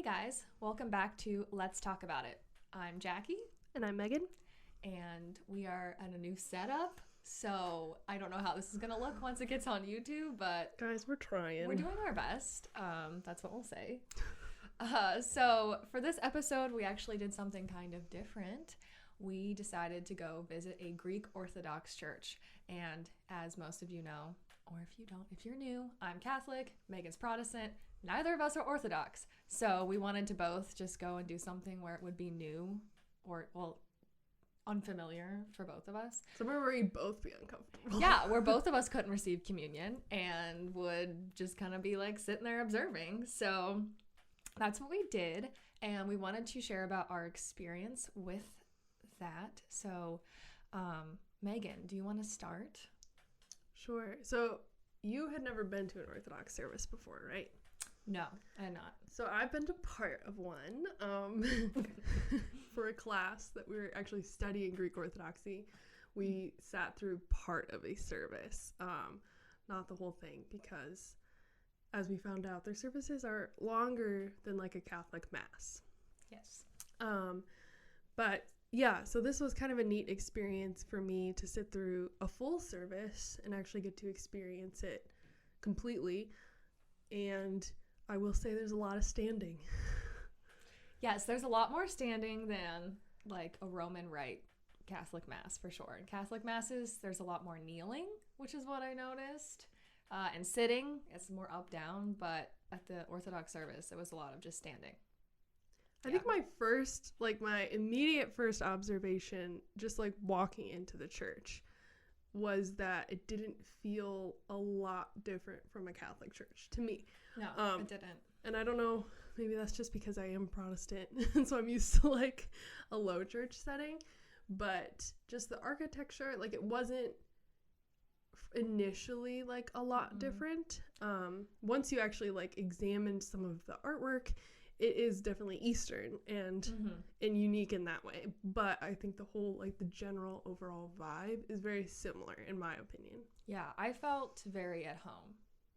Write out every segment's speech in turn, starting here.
Hey guys, welcome back to Let's Talk About It. I'm Jackie. And I'm Megan. And we are at a new setup, so I don't know how this is going to look once it gets on YouTube, but... Guys, we're trying. We're doing our best. That's what we'll say. So for this episode, we actually did something kind of different. We decided to go visit a Greek Orthodox Church. And as most of you know, or if you don't, if you're new, I'm Catholic, Megan's Protestant. Neither of us are Orthodox. So we wanted to both just go and do something where it would be new or, well, unfamiliar for both of us. Somewhere where we'd both be uncomfortable. Yeah, where both of us couldn't receive communion and would just kind of be like sitting there observing. So that's what we did. And we wanted to share about our experience with that. So, Megan, do you want to start? Sure. So you had never been to an Orthodox service before, right? No, I had not. So I've been to part of one for a class that we were actually studying Greek Orthodoxy. We sat through part of a service, not the whole thing, because as we found out, their services are longer than like a Catholic Mass. Yes. But yeah, so this was kind of a neat experience for me to sit through a full service and actually get to experience it completely. And I will say there's a lot of standing. Yes, there's a lot more standing than like a Roman Rite Catholic Mass for sure. In Catholic Masses, there's a lot more kneeling, which is what I noticed. And sitting, it's more up, down. But at the Orthodox service, it was a lot of just standing. I think my immediate first observation, just like walking into the church, was that it didn't feel a lot different from a Catholic church to me. No, it didn't. And I don't know, maybe that's just because I am Protestant, and so I'm used to like a low church setting, but just the architecture, like it wasn't initially like a lot different. Once you actually like examined some of the artwork, it is definitely Eastern and unique in that way. But I think the whole, like the general overall vibe is very similar in my opinion. Yeah, I felt very at home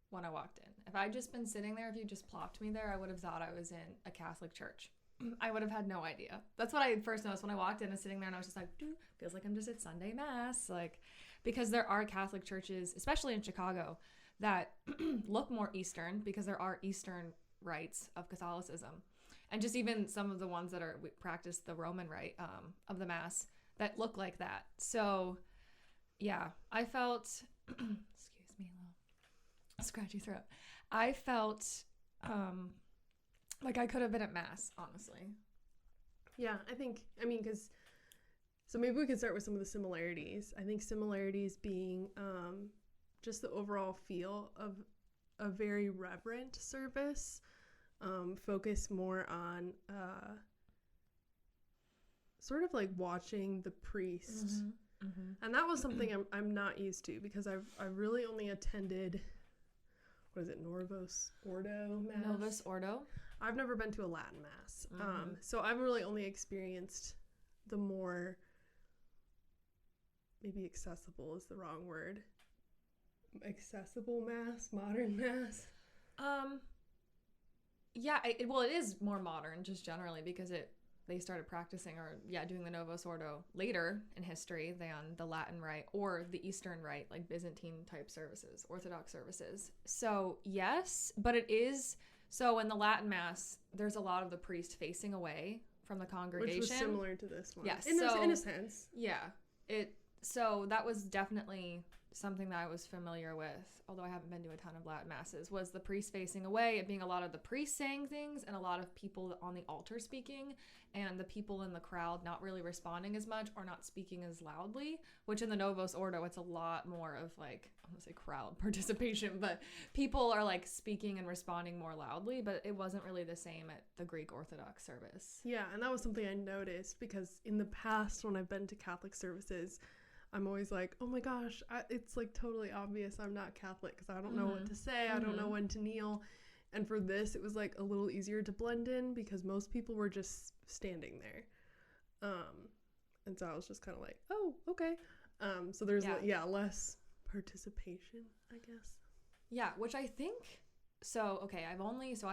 when I walked in. If I'd just been sitting there, if you just plopped me there, I would have thought I was in a Catholic church. I would have had no idea. That's what I first noticed when I walked in and sitting there and I was just like, dude, feels like I'm just at Sunday Mass. Like, because there are Catholic churches, especially in Chicago, that look more Eastern because there are Eastern rites of Catholicism. And just even some of the ones that we practice the Roman rite of the Mass that look like that. So, yeah, I felt, excuse me, a little scratchy throat. I felt like I could have been at Mass, honestly. Yeah, because, so maybe we could start with some of the similarities. I think similarities being just the overall feel of a very reverent service, focus more on sort of like watching the priest. And that was something I'm not used to because I've really only attended, what is it, Novus Ordo Mass? Novus Ordo. I've never been to a Latin Mass. So I've really only experienced the more, maybe accessible is the wrong word, accessible Mass, modern Mass. Yeah, it is more modern just generally because they started practicing doing the Novus Ordo later in history than the Latin Rite or the Eastern Rite, like Byzantine type services, Orthodox services. So yes, but it is, so in the Latin Mass, there's a lot of the priest facing away from the congregation. Which was similar to this one. Yes. In a sense. Yeah. So that was definitely something that I was familiar with, although I haven't been to a ton of Latin Masses, was the priest facing away, it being a lot of the priest saying things and a lot of people on the altar speaking and the people in the crowd not really responding as much or not speaking as loudly, which in the Novus Ordo, it's a lot more of like, I'm going to say crowd participation, but people are like speaking and responding more loudly, but it wasn't really the same at the Greek Orthodox service. Yeah, and that was something I noticed because in the past when I've been to Catholic services, I'm always like, oh my gosh, it's like totally obvious I'm not Catholic because I don't know what to say. I don't know when to kneel. And for this, it was like a little easier to blend in because most people were just standing there. And so I was just kind of like, oh, okay. So there's less participation, I guess. Yeah, which I think So, okay, I've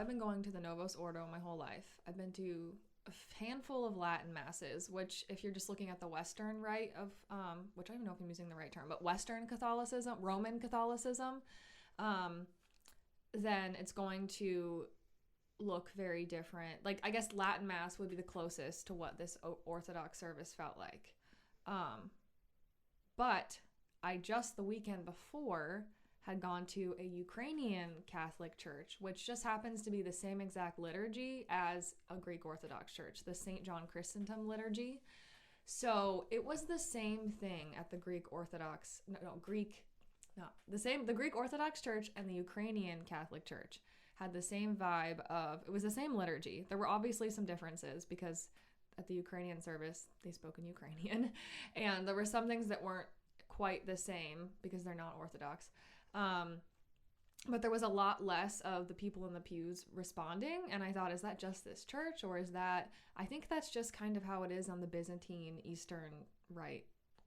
been going to the Novus Ordo my whole life. I've been to a handful of Latin masses, which if you're just looking at the Western rite of, which I don't know if I'm using the right term, but Western Catholicism, Roman Catholicism, then it's going to look very different. Like, I guess Latin Mass would be the closest to what this Orthodox service felt like. But I just the weekend before had gone to a Ukrainian Catholic church, which just happens to be the same exact liturgy as a Greek Orthodox church, the St. John Chrysostom liturgy. So it was the same thing at the Greek Orthodox Church and the Ukrainian Catholic Church had the same vibe of, it was the same liturgy. There were obviously some differences because at the Ukrainian service, they spoke in Ukrainian, and there were some things that weren't quite the same because they're not Orthodox. But there was a lot less of the people in the pews responding, and I thought, is that just this church, or is that, I think that's just kind of how it is on the Byzantine Eastern Rite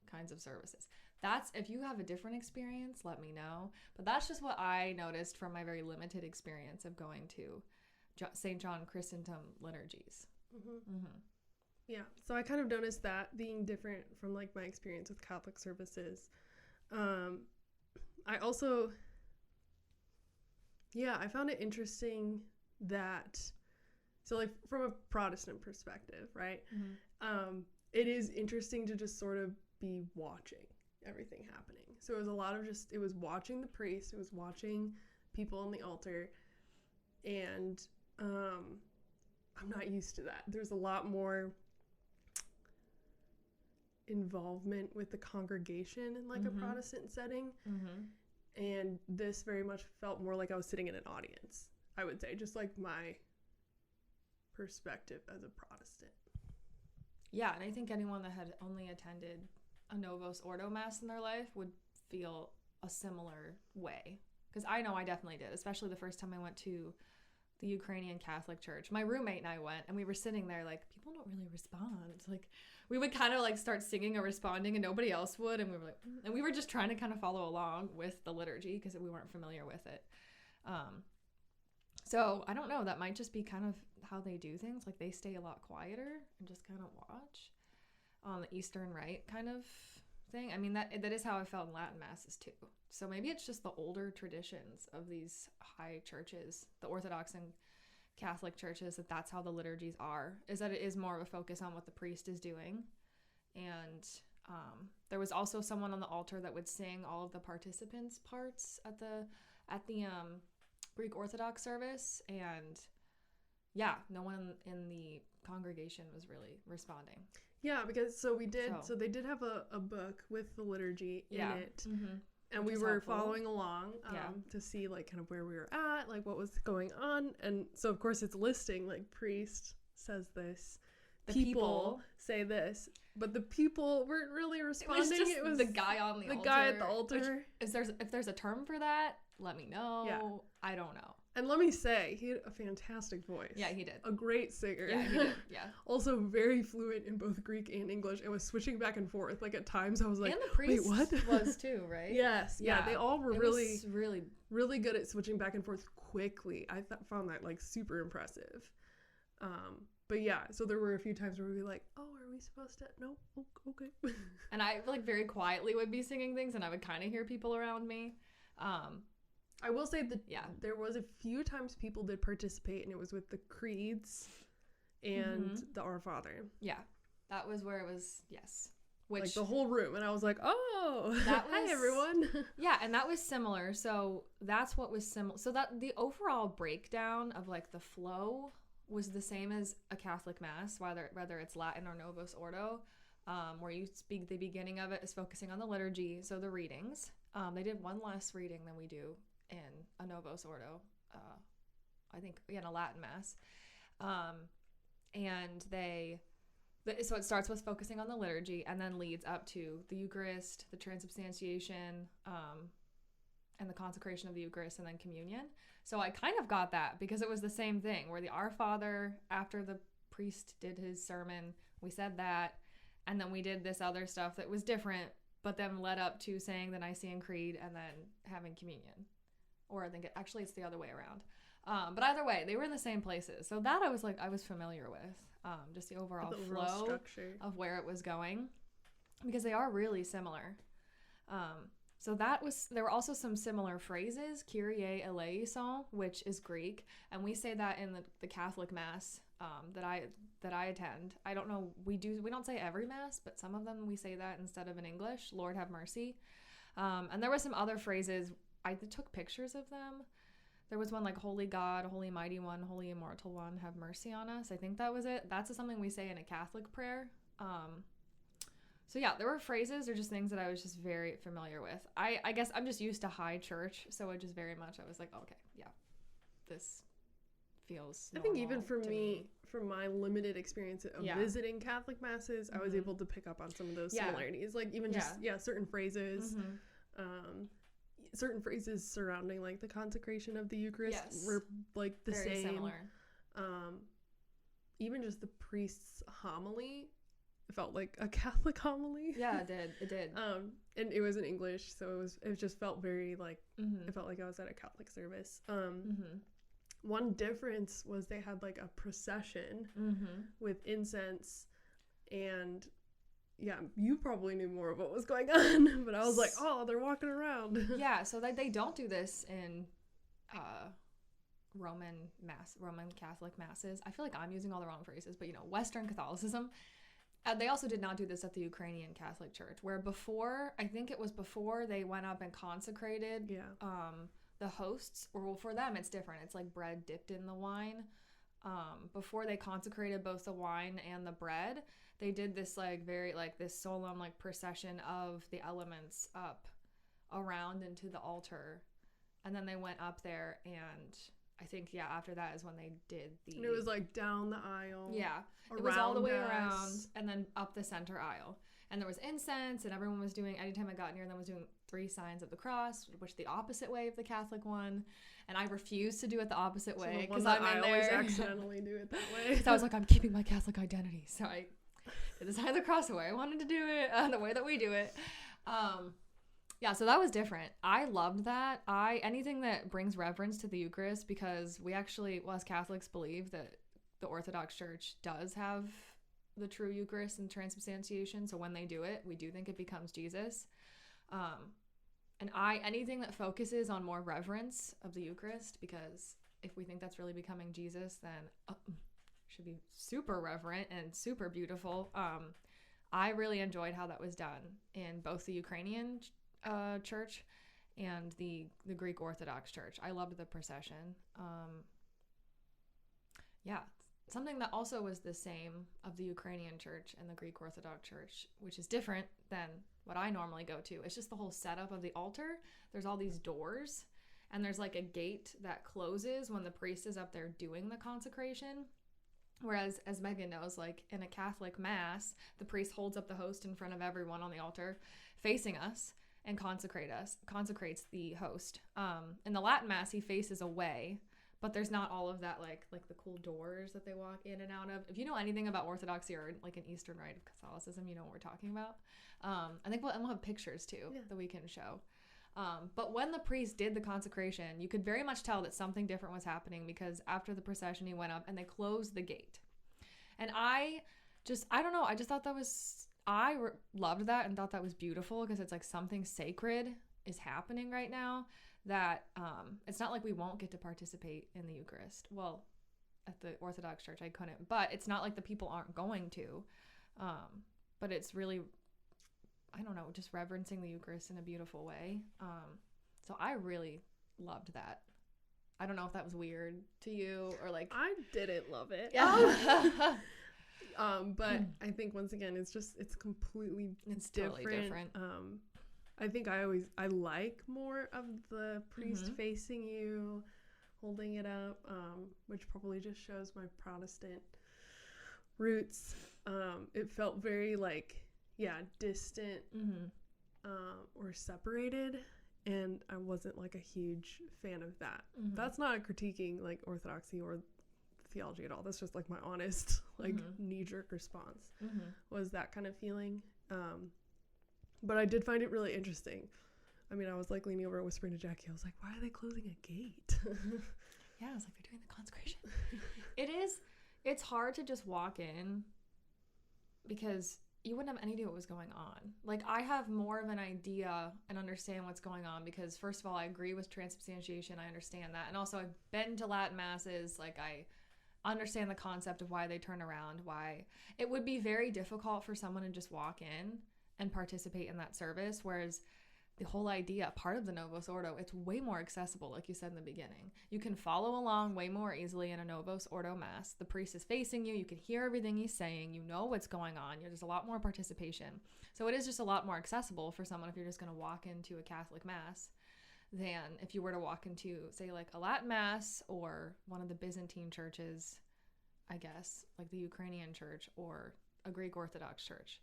kinds of services. That's, if you have a different experience, let me know, but that's just what I noticed from my very limited experience of going to St. John Chrysostom liturgies. Yeah, so I kind of noticed that being different from like my experience with Catholic services. I also, I found it interesting that, so like from a Protestant perspective, right? It is interesting to just sort of be watching everything happening. So it was a lot of it was watching the priest, it was watching people on the altar, and I'm not used to that. There's a lot more involvement with the congregation in like a Protestant setting. And this very much felt more like I was sitting in an audience, I would say, just like my perspective as a Protestant. Yeah, and I think anyone that had only attended a Novus Ordo Mass in their life would feel a similar way. Because I know I definitely did, especially the first time I went to the Ukrainian Catholic Church. My roommate and I went, and we were sitting there like, people don't really respond. It's like, we would kind of like start singing or responding and nobody else would, and we were like, and we were just trying to kind of follow along with the liturgy because we weren't familiar with it. So I don't know, that might just be kind of how they do things. Like they stay a lot quieter and just kind of watch on the Eastern Rite kind of thing. I mean, that is how I felt in Latin Masses too. So maybe it's just the older traditions of these high churches, the Orthodox and Catholic churches, that's how the liturgies are, is that it is more of a focus on what the priest is doing. And there was also someone on the altar that would sing all of the participants' parts at the Greek Orthodox service, and no one in the congregation was really responding. Yeah, because so they did have a book with the liturgy in it. And we were following along to see like kind of where we were at, like what was going on. And so of course it's listing like priest says this, the people say this, but the people weren't really responding. It was the guy on the altar. The guy at the altar. If there's a term for that, let me know. Yeah. I don't know. And let me say, he had a fantastic voice. Yeah, he did. A great singer. Yeah, he did. Yeah. Also very fluent in both Greek and English, and was switching back and forth. Like at times I was like, and the priest wait, what? was too, right? Yes. Yeah. They all were really really good at switching back and forth quickly. I found that like super impressive. But yeah, so there were a few times where we'd be like, oh, are we supposed to? No, okay. And I like very quietly would be singing things, and I would kind of hear people around me. I will say that there was a few times people did participate, and it was with the creeds and the Our Father. Yeah, that was where it was, yes. Which, like the whole room, and I was like, oh, hi everyone. Yeah, and that was similar. So that's what was similar. So that the overall breakdown of like the flow was the same as a Catholic Mass, whether it's Latin or Novus Ordo, where you speak, the beginning of it is focusing on the liturgy, so the readings. They did one less reading than we do in a Novus Ordo, I think, in a Latin Mass. So it starts with focusing on the liturgy and then leads up to the Eucharist, the transubstantiation, and the consecration of the Eucharist, and then communion. So I kind of got that because it was the same thing where the Our Father, after the priest did his sermon, we said that, and then we did this other stuff that was different, but then led up to saying the Nicene Creed and then having communion. or I think it's the other way around. But either way, they were in the same places. So that I was familiar with, just the overall flow structure of where it was going, because they are really similar. So there were also some similar phrases, Kyrie eleison, which is Greek, and we say that in the Catholic Mass that I attend. I don't know, we don't say every Mass, but some of them we say that instead of in English, Lord have mercy. And there were some other phrases, I took pictures of them. There was one like, Holy God, Holy Mighty One, Holy Immortal One, have mercy on us. I think that was it. That's something we say in a Catholic prayer. So yeah, there were phrases or just things that I was just very familiar with. I guess I'm just used to high church, so it just very much, I was like, oh, okay, yeah, this feels normal. I think even for me, from my limited experience of visiting Catholic Masses, I was able to pick up on some of those similarities. Like even just, certain phrases, certain phrases surrounding like the consecration of the Eucharist were like the very same. Similar. Even just the priest's homily, it felt like a Catholic homily. Yeah, it did. And it was in English, so it just felt very like, it felt like I was at a Catholic service. One difference was they had like a procession with incense, and you probably knew more of what was going on, but I was like, oh, they're walking around. Yeah, so they don't do this in Roman Catholic masses. I feel like I'm using all the wrong phrases, but Western Catholicism, they also did not do this at the Ukrainian Catholic Church, where I think it was before they went up and consecrated the hosts, or for them it's different. It's like bread dipped in the wine. Before they consecrated both the wine and the bread, they did this like very like this solemn like procession of the elements up around into the altar, and then they went up there, and I think after that is when they did the. And it was like down the aisle. Yeah, it was all the way around, and then up the center aisle, and there was incense, and everyone was doing. Anytime I got near them, was doing 3 signs of the cross, which the opposite way of the Catholic one, and I refused to do it the opposite way because I'm in there. I always accidentally do it that way. So I was like, I'm keeping my Catholic identity, so I did the sign of the cross the way I wanted to do it, the way that we do it. So that was different. I loved that. Anything that brings reverence to the Eucharist, because we actually, as Catholics, believe that the Orthodox Church does have the true Eucharist and transubstantiation. So when they do it, we do think it becomes Jesus. And anything that focuses on more reverence of the Eucharist, because if we think that's really becoming Jesus, then should be super reverent and super beautiful. I really enjoyed how that was done in both the Ukrainian church and the Greek Orthodox Church. I loved the procession. Something that also was the same of the Ukrainian church and the Greek Orthodox Church, which is different than what I normally go to. It's just the whole setup of the altar. There's all these doors, and there's like a gate that closes when the priest is up there doing the consecration. Whereas, as Megan knows, like in a Catholic Mass, the priest holds up the host in front of everyone on the altar, facing us, and consecrates the host. In the Latin Mass, he faces away, but there's not all of that like the cool doors that they walk in and out of. If you know anything about Orthodoxy or like an Eastern Rite of Catholicism, you know what we're talking about. I think we'll have pictures too that we can show. But when the priest did the consecration, you could very much tell that something different was happening, because after the procession, he went up and they closed the gate. And I don't know, I just thought that was, loved that and thought that was beautiful, because it's like something sacred is happening right now, that it's not like we won't get to participate in the Eucharist. Well, at the Orthodox Church, I couldn't, but it's not like the people aren't going to. But it's really, I don't know, just reverencing the Eucharist in a beautiful way. So I really loved that. I don't know if that was weird to you or like. I didn't love it. Yeah. But I think once again, it's completely different. Totally different. I think I like more of the priest facing you, holding it up, which probably just shows my Protestant roots. It felt very like, distant, or separated, and I wasn't like a huge fan of that. That's not critiquing like Orthodoxy or theology at all. That's just like my honest like knee-jerk response was that kind of feeling. But I did find it really interesting I mean, I was like leaning over and whispering to Jackie. I was like, why are they closing a gate? Yeah, I was like, they're doing the consecration. It's hard to just walk in because you wouldn't have any idea what was going on. Like, I have more of an idea and understand what's going on because, first of all, I agree with transubstantiation. I understand that. And also, I've been to Latin masses. Like, I understand the concept of why they turn around, why it would be very difficult for someone to just walk in and participate in that service, whereas the whole idea, part of the Novus Ordo, it's way more accessible, like you said in the beginning. You can follow along way more easily in a Novus Ordo Mass. The priest is facing you. You can hear everything he's saying. You know what's going on. There's a lot more participation. So it is just a lot more accessible for someone if you're just going to walk into a Catholic Mass than if you were to walk into, say, like a Latin Mass or one of the Byzantine churches, I guess, like the Ukrainian church or a Greek Orthodox church.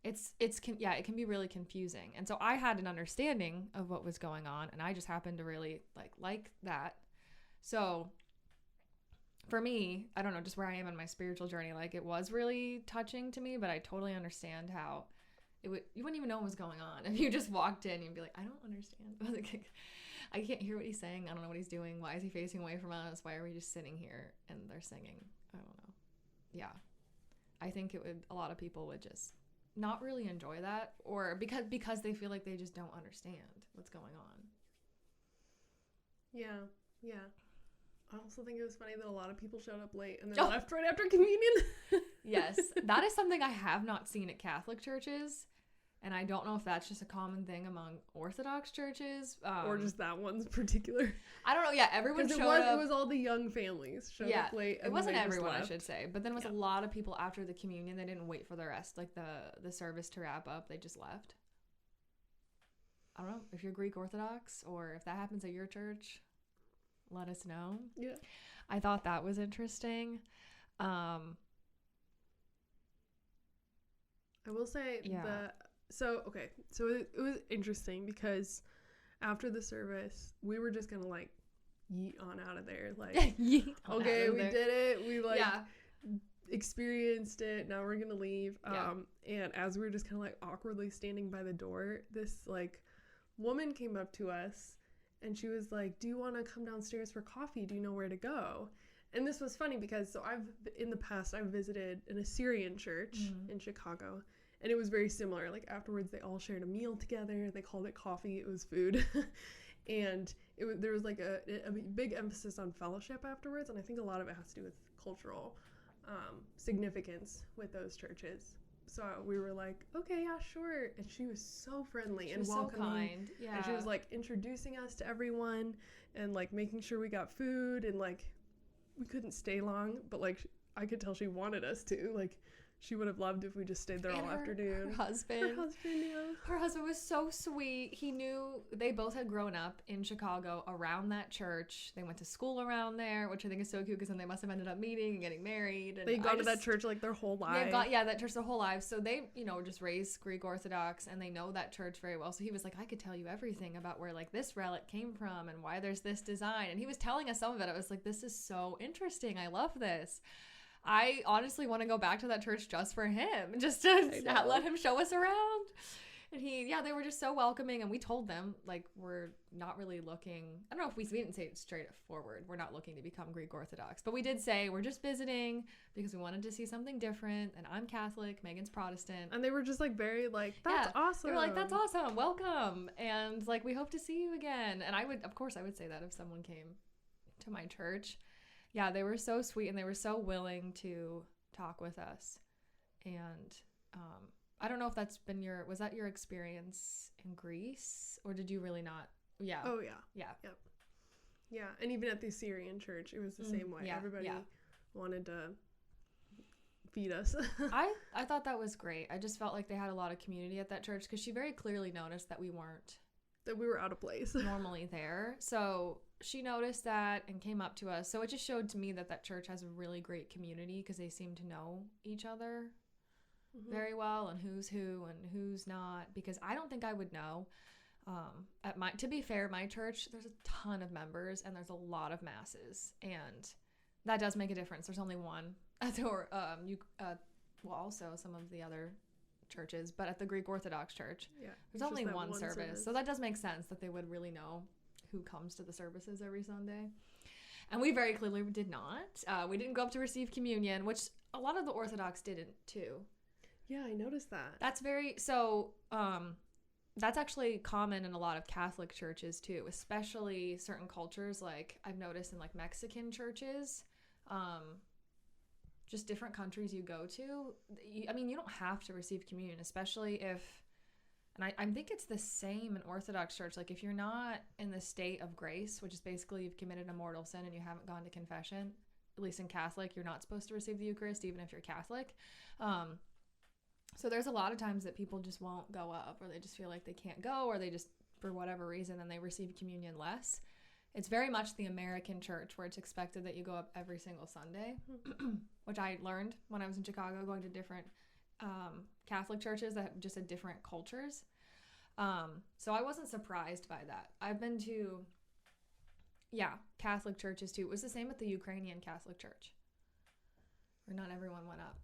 It can be really confusing. And so I had an understanding of what was going on, and I just happened to really like that. So for me, I don't know, just where I am in my spiritual journey, like it was really touching to me, but I totally understand how you wouldn't even know what was going on. If you just walked in, you'd be like, I don't understand. I can't hear what he's saying. I don't know what he's doing. Why is he facing away from us? Why are we just sitting here and they're singing? I don't know. Yeah. I think a lot of people would just not really enjoy that, or because they feel like they just don't understand what's going on. Yeah. I also think it was funny that a lot of people showed up late and then left right after communion. Yes, that is something I have not seen at Catholic churches, and I don't know if that's just a common thing among Orthodox churches, or just that one's particular. I don't know. Yeah, everyone showed up. It was all the young families showed up late. It wasn't everyone, I should say, but then it was a lot of people after the communion. They didn't wait for the rest, like the service to wrap up. They just left. I don't know if you're Greek Orthodox or if that happens at your church. Let us know. Yeah, I thought that was interesting. I will say So it was interesting because after the service, we were just gonna like yeet on out of there. Like, okay, we did it. We experienced it. Now we're gonna leave. And as we were just kind of like awkwardly standing by the door, this like woman came up to us and she was like, "Do you want to come downstairs for coffee? Do you know where to go?" And this was funny because in the past I've visited an Assyrian church in Chicago. And it was very similar. Like afterwards, they all shared a meal together. They called it coffee. It was food. And there was like a big emphasis on fellowship afterwards. And I think a lot of it has to do with cultural significance with those churches. So we were like, okay, yeah, sure. And she was so friendly and welcoming. So kind. Yeah. And she was like introducing us to everyone and like making sure we got food. And like we couldn't stay long, but like I could tell she wanted us to. Like, she would have loved if we just stayed there all afternoon. Her husband, Her husband was so sweet. He knew they both had grown up in Chicago around that church. They went to school around there, which I think is so cute because then they must have ended up meeting and getting married. And they gone to that church like their whole life. That church their whole lives. So they, just raised Greek Orthodox and they know that church very well. So he was like, I could tell you everything about where like this relic came from and why there's this design. And he was telling us some of it. I was like, this is so interesting. I love this. I honestly want to go back to that church just for him, just to let him show us around. And they were just so welcoming. And we told them, like, we're not really looking, I don't know if we didn't say it straight forward. We're not looking to become Greek Orthodox, but we did say we're just visiting because we wanted to see something different. And I'm Catholic, Megan's Protestant. And they were just like, very like, that's awesome. They were like, that's awesome. Welcome. And like, we hope to see you again. And I would say that if someone came to my church. Yeah, they were so sweet and they were so willing to talk with us. And I don't know if that's been was that your experience in Greece or did you really not? Yeah. Oh, yeah. Yeah. Yep. Yeah. And even at the Assyrian church, it was the same way. Yeah, everybody wanted to feed us. I thought that was great. I just felt like they had a lot of community at that church because she very clearly noticed that we were out of place normally there. So she noticed that and came up to us. So it just showed to me that church has a really great community because they seem to know each other very well and who's who and who's not, because I don't think I would know. To be fair, my church, there's a ton of members and there's a lot of masses, and that does make a difference. There's only one. Or also some of the other churches, but at the Greek Orthodox Church, there's it's only just that one service. So that does make sense that they would really know who comes to the services every Sunday. And we very clearly did not. We didn't go up to receive communion, which a lot of the Orthodox didn't too. Yeah, I noticed that. That's that's actually common in a lot of Catholic churches too, especially certain cultures. Like I've noticed in like Mexican churches, just different countries you go to. I mean, you don't have to receive communion, especially if, and I think it's the same in Orthodox Church. Like if you're not in the state of grace, which is basically you've committed a mortal sin and you haven't gone to confession, at least in Catholic, you're not supposed to receive the Eucharist, even if you're Catholic. So there's a lot of times that people just won't go up, or they just feel like they can't go, or they just, for whatever reason, then they receive communion less. It's very much the American church where it's expected that you go up every single Sunday, which I learned when I was in Chicago, going to different Catholic churches that just had different cultures. So I wasn't surprised by that. I've been to, Catholic churches too. It was the same at the Ukrainian Catholic Church, where not everyone went up.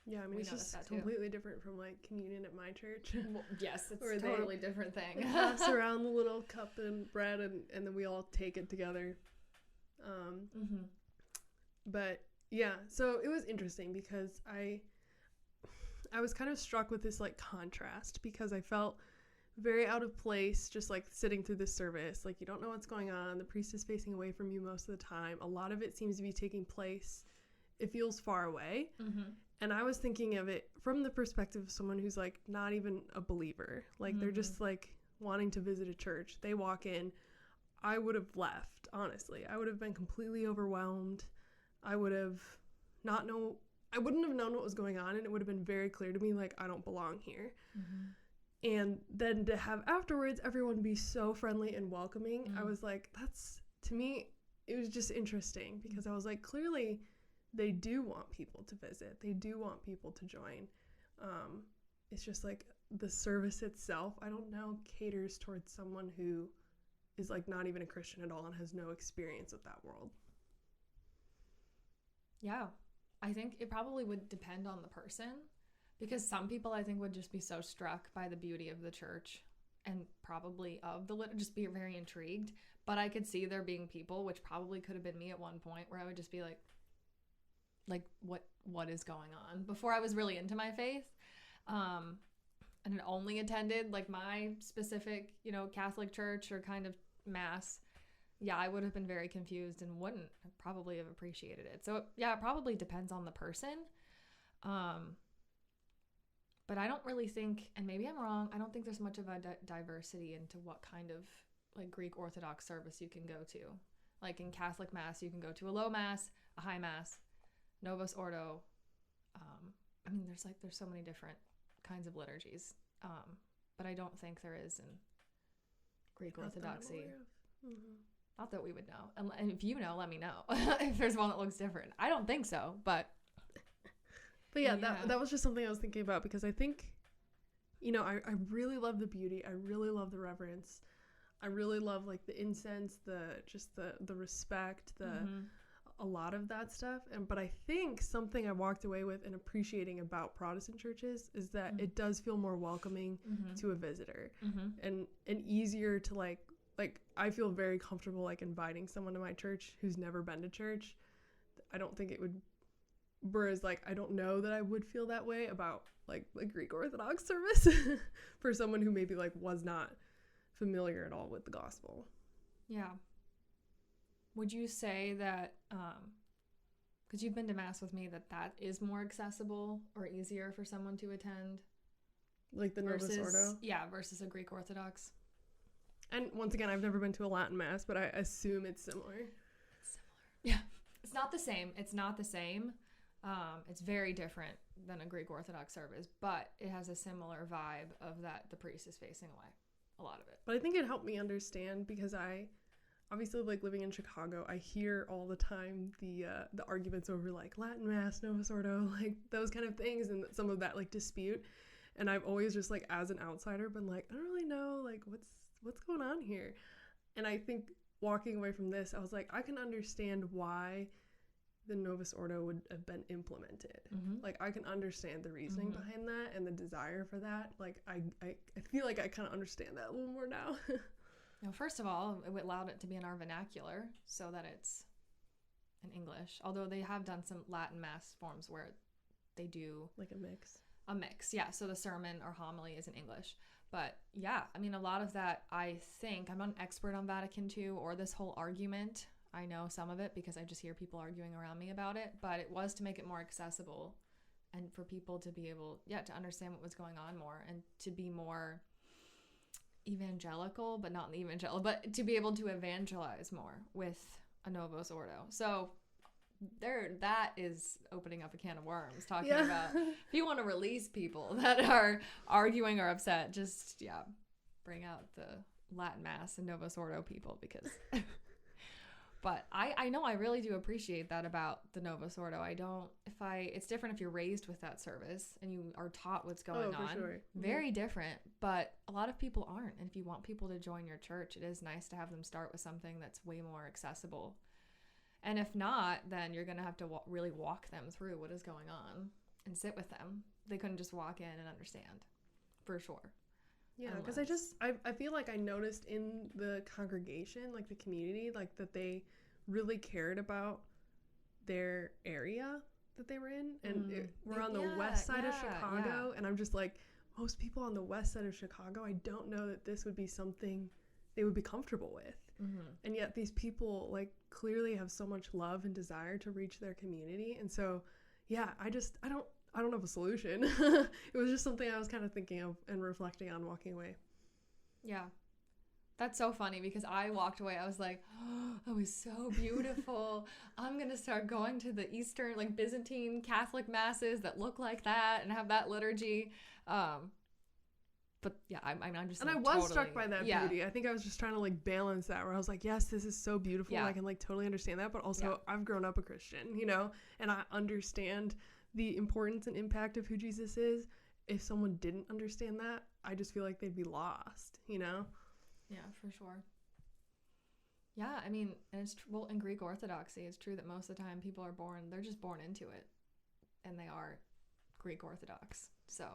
Yeah, I mean, it's just completely different from, like, communion at my church. Well, yes, it's a totally different thing. They pass around the little cup and bread, and then we all take it together. But, yeah, so it was interesting because I was kind of struck with this, like, contrast, because I felt very out of place just, like, sitting through this service. Like, you don't know what's going on. The priest is facing away from you most of the time. A lot of it seems to be taking place. It feels far away. And I was thinking of it from the perspective of someone who's, like, not even a believer. Like, they're just, like, wanting to visit a church. They walk in. I would have left, honestly. I would have been completely overwhelmed. I wouldn't have known what was going on, and it would have been very clear to me, like, I don't belong here. And then to have afterwards everyone be so friendly and welcoming, I was like, to me, it was just interesting, because I was like, clearly they do want people to visit. They do want people to join. It's just like the service itself, I don't know, caters towards someone who is like not even a Christian at all and has no experience with that world. Yeah, I think it probably would depend on the person, because some people I think would just be so struck by the beauty of the church and probably of the just be very intrigued. But I could see there being people, which probably could have been me at one point, where I would just be like what is going on, before I was really into my faith, and had only attended like my specific, Catholic church or kind of mass. Yeah, I would have been very confused and wouldn't probably have appreciated it. So yeah, it probably depends on the person. But I don't really think, and maybe I'm wrong, I don't think there's much of a diversity into what kind of like Greek Orthodox service you can go to. Like in Catholic mass, you can go to a low mass, a high mass, Novus Ordo. I mean, there's so many different kinds of liturgies, but I don't think there is in Greek Orthodoxy. Not that we would know, and if you know, let me know if there's one that looks different. I don't think so, but yeah. That was just something I was thinking about, because I think, I really love the beauty. I really love the reverence. I really love like the incense, the respect, a lot of that stuff. But I think something I walked away with and appreciating about Protestant churches is that it does feel more welcoming to a visitor, and easier to like I feel very comfortable like inviting someone to my church who's never been to church. I don't think it would, whereas like I don't know that I would feel that way about like a Greek Orthodox service for someone who maybe like was not familiar at all with the gospel. Yeah. Would you say that, because you've been to mass with me, that is more accessible or easier for someone to attend? Like the Novus Ordo? Yeah, versus a Greek Orthodox. And once again, I've never been to a Latin mass, but I assume it's similar. It's similar. Yeah. It's not the same. It's very different than a Greek Orthodox service, but it has a similar vibe of that the priest is facing away. A lot of it. But I think it helped me understand, because I obviously, like, living in Chicago, I hear all the time the arguments over like Latin mass, Novus Ordo, like those kind of things, and some of that like dispute. And I've always just like, as an outsider, been like, I don't really know like what's going on here. And I think walking away from this, I was like, I can understand why the Novus Ordo would have been implemented. Like, I can understand the reasoning behind that and the desire for that. Like, I feel like I kind of understand that a little more now. First of all, it allowed it to be in our vernacular so that it's in English. Although they have done some Latin Mass forms where they do... Like a mix. A mix, yeah. So the sermon or homily is in English. But yeah, I mean, a lot of that, I think, I'm not an expert on Vatican II or this whole argument. I know some of it because I just hear people arguing around me about it, but it was to make it more accessible and for people to be able, to understand what was going on more and to be more evangelical, but not evangelical, but to be able to evangelize more with a Novus Ordo. So that is opening up a can of worms, talking about if you want to release people that are arguing or upset, just bring out the Latin Mass and Novus Ordo people, because but I know I really do appreciate that about the Novus Ordo. It's different if you're raised with that service and you are taught what's going on. Sure. Very different, but a lot of people aren't. And if you want people to join your church, it is nice to have them start with something that's way more accessible. And if not, then you're going to have to really walk them through what is going on and sit with them. They couldn't just walk in and understand, for sure. Yeah, because I feel like I noticed in the congregation, like the community, like that they really cared about their area that they were in. And we're on the west side of Chicago. And I'm just like, most people on the west side of Chicago, I don't know that this would be something they would be comfortable with. And yet these people like clearly have so much love and desire to reach their community. And so, I don't have a solution. It was just something I was kind of thinking of and reflecting on walking away. Yeah. That's so funny because I walked away. I was like, oh, that was so beautiful. I'm going to start going to the Eastern, like Byzantine Catholic masses that look like that and have that liturgy. But yeah, I'm just. And like, I was totally struck by that beauty. I think I was just trying to like balance that, where I was like, yes, this is so beautiful. I can like totally understand that, but also I've grown up a Christian, and I understand the importance and impact of who Jesus is. If someone didn't understand that, I just feel like they'd be lost, Yeah, for sure. Yeah, I mean, and it's in Greek Orthodoxy, it's true that most of the time people they're just born into it, and they are Greek Orthodox. So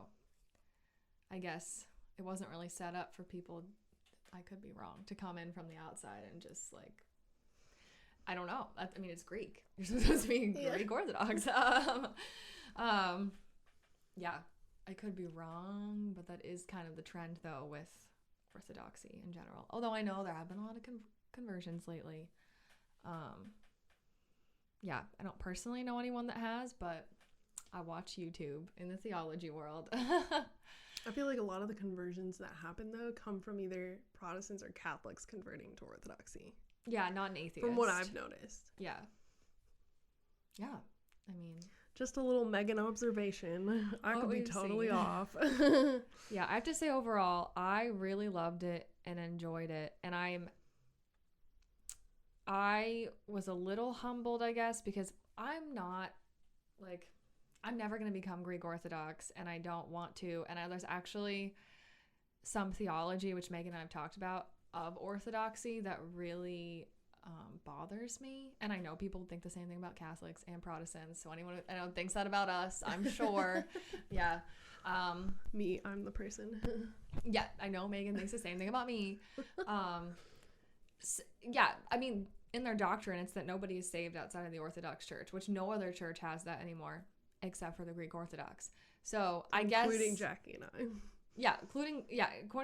I guess it wasn't really set up for people, I could be wrong, to come in from the outside and just like, I don't know. I mean, it's Greek. You're supposed to be Greek Orthodox. Yeah, I could be wrong, but that is kind of the trend, though, with Orthodoxy in general. Although I know there have been a lot of conversions lately. Yeah, I don't personally know anyone that has, but I watch YouTube in the theology world. I feel like a lot of the conversions that happen, though, come from either Protestants or Catholics converting to Orthodoxy. Yeah, not an atheist. From what I've noticed. Yeah. Yeah. I mean, just a little Megan observation. I could be totally off. Yeah, I have to say overall, I really loved it and enjoyed it. And I was a little humbled, I guess, because I'm never going to become Greek Orthodox, and I don't want to. And there's actually some theology, which Megan and I have talked about, of Orthodoxy that really bothers me. And I know people think the same thing about Catholics and Protestants. So anyone I know thinks that about us, I'm sure. Yeah. Me, I'm the person. Yeah, I know Megan thinks the same thing about me. Yeah, I mean, in their doctrine, it's that nobody is saved outside of the Orthodox Church, which no other church has that anymore, except for the Greek Orthodox. So I guess, including Jackie and I. Yeah, according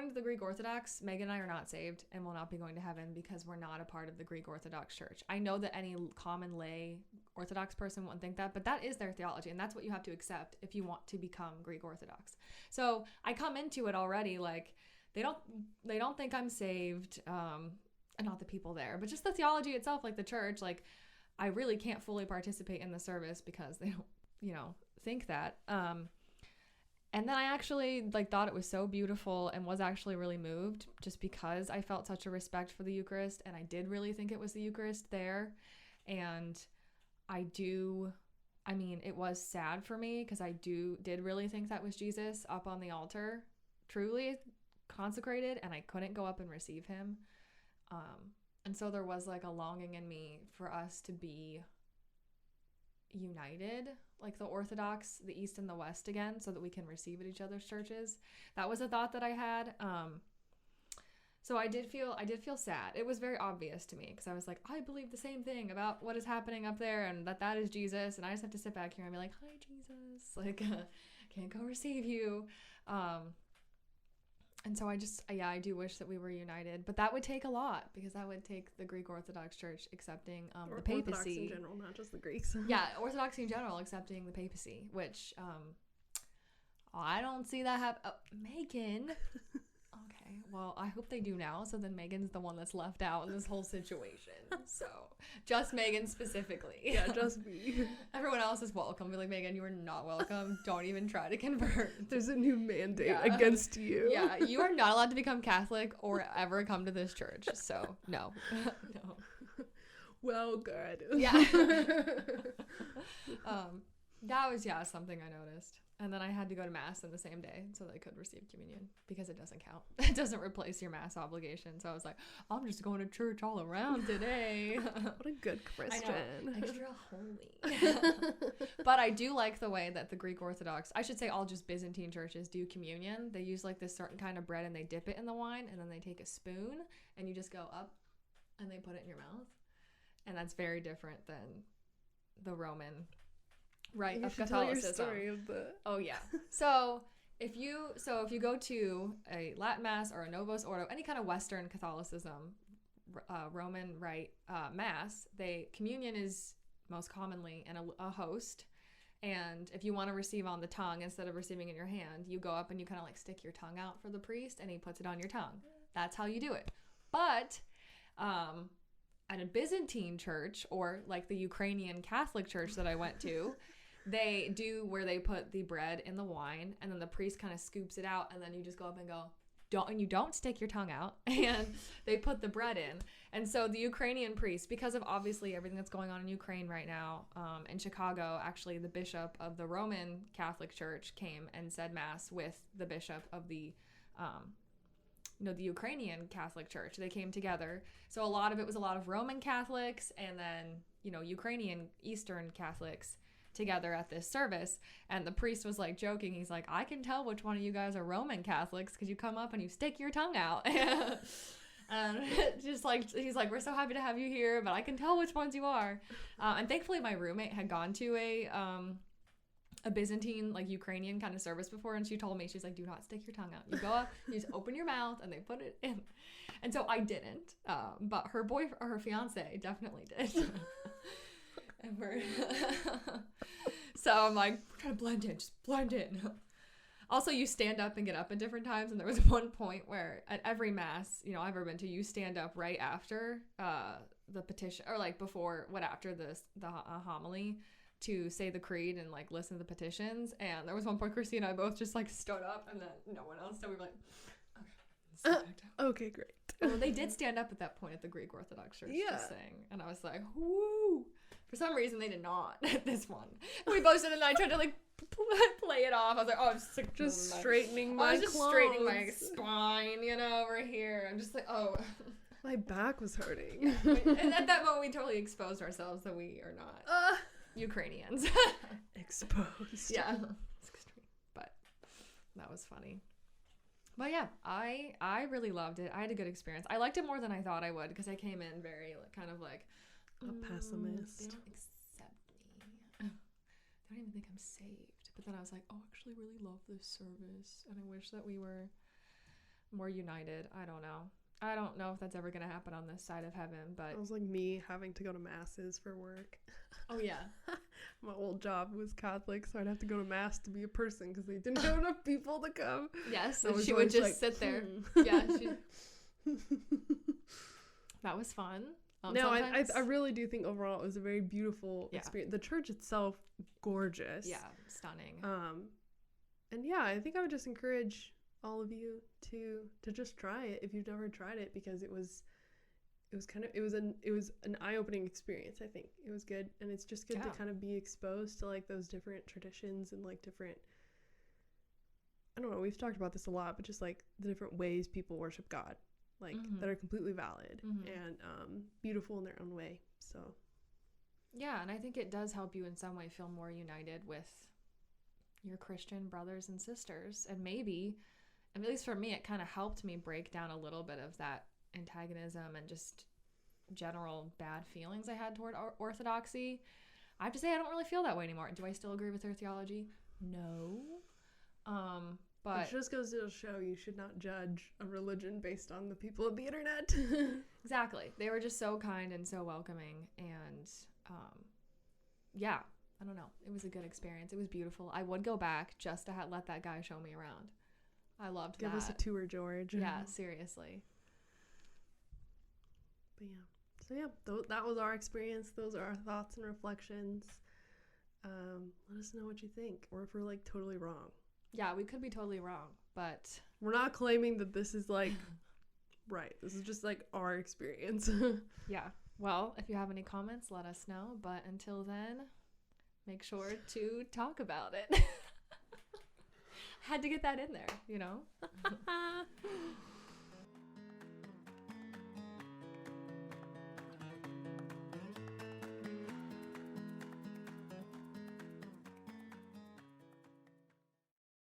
to the Greek Orthodox, Megan and I are not saved and will not be going to heaven because we're not a part of the Greek Orthodox Church. I know that any common lay Orthodox person wouldn't think that, but that is their theology, and that's what you have to accept if you want to become Greek Orthodox. So I come into it already like they don't think I'm saved, and not the people there, but just the theology itself, like the church, like I really can't fully participate in the service because they don't, think that. And then I actually thought it was so beautiful and was actually really moved just because I felt such a respect for the Eucharist, and I did really think it was the Eucharist there. And it was sad for me because I did really think that was Jesus up on the altar, truly consecrated, and I couldn't go up and receive him. And so there was a longing in me for us to be united, like the Orthodox, the East and the West again, so that we can receive at each other's churches. That was a thought that I had. So I did feel sad. It was very obvious to me because I was like, I believe the same thing about what is happening up there and that is Jesus. And I just have to sit back here and be like, hi, Jesus. Like, can't go receive you. And so I do wish that we were united. But that would take a lot because that would take the Greek Orthodox Church accepting the papacy. Orthodox in general, not just the Greeks. Yeah, Orthodoxy in general accepting the papacy, which I don't see that happen. Megan. Okay, well, I hope they do now, so then Megan's the one that's left out in this whole situation. So, just Megan specifically. Yeah, just me. Everyone else is welcome. Be like, Megan, you are not welcome. Don't even try to convert. There's a new mandate against you. Yeah, you are not allowed to become Catholic or ever come to this church. So, no. No. Well, good. Yeah. That was, something I noticed. And then I had to go to Mass in the same day so that I could receive communion because it doesn't count. It doesn't replace your Mass obligation. So I was like, I'm just going to church all around today. What a good Christian. I know. Extra holy. But I do like the way that the Greek Orthodox, I should say all just Byzantine churches do communion. They use like this certain kind of bread and they dip it in the wine and then they take a spoon and you just go up and they put it in your mouth. And that's very different than the Roman rite of Catholicism. Tell your story of the... Oh yeah. So if you go to a Latin Mass or a Novus Ordo, any kind of Western Catholicism, Roman rite Mass, communion is most commonly in a host. And if you want to receive on the tongue instead of receiving in your hand, you go up and you kind of like stick your tongue out for the priest and he puts it on your tongue. That's how you do it. But at a Byzantine church or like the Ukrainian Catholic church that I went to, they do where they put the bread in the wine and then the priest kind of scoops it out and then you just go up and go, you don't stick your tongue out, and they put the bread in. And so the Ukrainian priest, because of obviously everything that's going on in Ukraine right now, in Chicago, actually the bishop of the Roman Catholic Church came and said Mass with the bishop of the the Ukrainian Catholic Church. They came together. So a lot of it was a lot of Roman Catholics and then, Ukrainian Eastern Catholics together at this service. And the priest was like joking. He's like, I can tell which one of you guys are Roman Catholics because you come up and you stick your tongue out. And just like, he's like, we're so happy to have you here, but I can tell which ones you are. And thankfully my roommate had gone to a Byzantine, like Ukrainian kind of service before, and she told me, she's like, do not stick your tongue out. You go up, you just open your mouth, and they put it in. And so I didn't, but her boyfriend or her fiance definitely did. And so I'm like, we're trying to blend in, just blend in. Also, you stand up and get up at different times, and there was one point where at every Mass, I've ever been to, you stand up right after the petition, or like before, after the homily, to say the creed and like listen to the petitions. And there was one point Christy and I both just like stood up and then no one else, so we were like, okay, great. Well, they did stand up at that point at the Greek Orthodox Church, just saying, and I was like, woo. For some reason they did not at this one. And we both stood and I tried to like play it off. I was like, oh, I'm just straightening my straightening my spine, over here. I'm just like, oh. My back was hurting. And at that moment we totally exposed ourselves that we are not Ukrainians. Exposed. Yeah. But that was funny. But yeah, I really loved it. I had a good experience. I liked it more than I thought I would because I came in very kind of like a pessimist. They don't accept me. They don't even think I'm saved. But then I was like, I actually really love this service and I wish that we were more united. I don't know if that's ever going to happen on this side of heaven, but... It was like me having to go to Masses for work. Oh, yeah. My old job was Catholic, so I'd have to go to Mass to be a person because they didn't have enough people to come. Yes, so she would just sit there. Yeah, that was fun. No, I really do think overall it was a very beautiful experience. The church itself, gorgeous. Yeah, stunning. And yeah, I think I would just encourage all of you to just try it if you've never tried it, because it was an eye-opening experience. I think it was good, and it's just good to kind of be exposed to like those different traditions and like different, I don't know, we've talked about this a lot, but just like the different ways people worship God, like that are completely valid and beautiful in their own way. So Yeah, and I think it does help you in some way feel more united with your Christian brothers and sisters. And maybe, at least for me, it kind of helped me break down a little bit of that antagonism and just general bad feelings I had toward Orthodoxy. I have to say I don't really feel that way anymore. Do I still agree with their theology? No. But it just goes to show you should not judge a religion based on the people of the internet. Exactly. They were just so kind and so welcoming, and yeah, I don't know. It was a good experience. It was beautiful. I would go back just to let that guy show me around. I loved that. Give us a tour, George. Yeah, seriously. But yeah. So yeah, that was our experience. Those are our thoughts and reflections. Let us know what you think, or if we're like totally wrong. Yeah, we could be totally wrong, but we're not claiming that this is like right. This is just like our experience. Yeah. Well, if you have any comments, let us know. But until then, make sure to talk about it. Had to get that in there, you know?